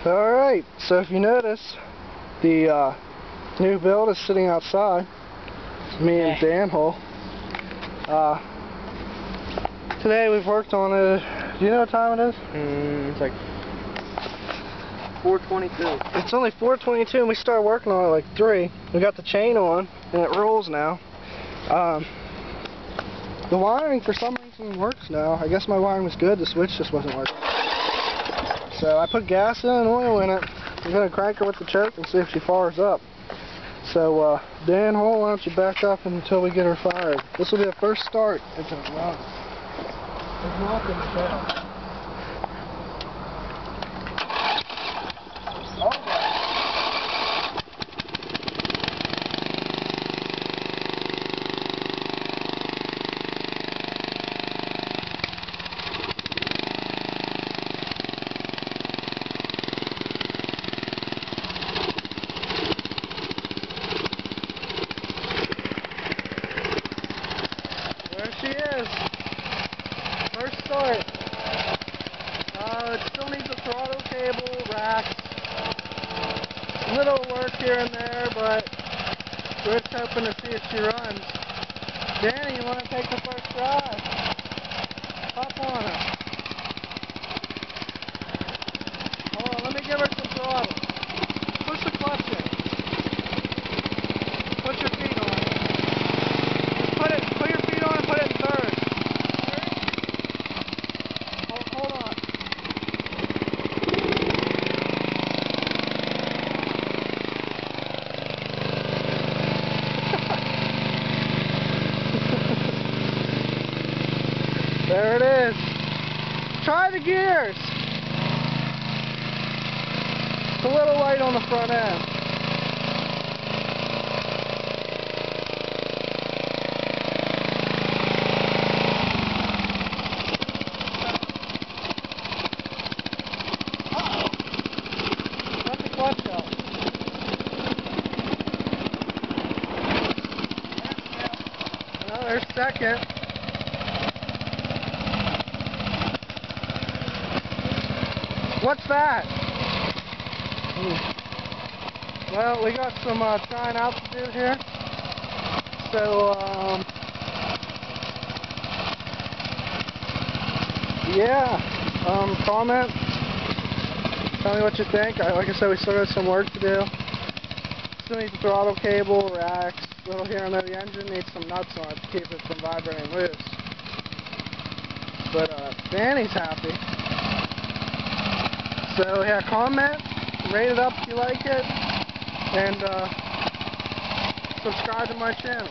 Alright, so if you notice, the new build is sitting outside. It's me and Dan Hull. Today we've worked on it. Do you know what time it is? It's like 4:22. It's only 4:22 and we started working on it like 3. We got the chain on and it rolls now. The wiring for some reason works now. I guess my wiring was good, the switch just wasn't working. So I put gas in and oil in it. I'm going to crank her with the choke and see if she fires up. So Dan Hull, why don't you back up until we get her fired. This will be the first start if it runs. There's nothing to tell. There she is. First start. It still needs a throttle cable, racks. Little work here and there, but we're just hoping to see if she runs. Danny, you want to take the first drive? Hop on her. Hold on, let me give her some throttle. Push the clutch in. Put your feet on. Put your feet on and put it in third. Hold on. There it is. Try the gears. It's a little light on the front end. Clutch out. Well, there's second. What's that? Well, we got some trying out to do here. So, yeah. Comment. Tell me what you think. Like I said, we still got some work to do. Still need the throttle cable, racks, little here and there. The engine needs some nuts on it to keep it from vibrating loose. But Danny's happy. So yeah, comment, rate it up if you like it, and subscribe to my channel.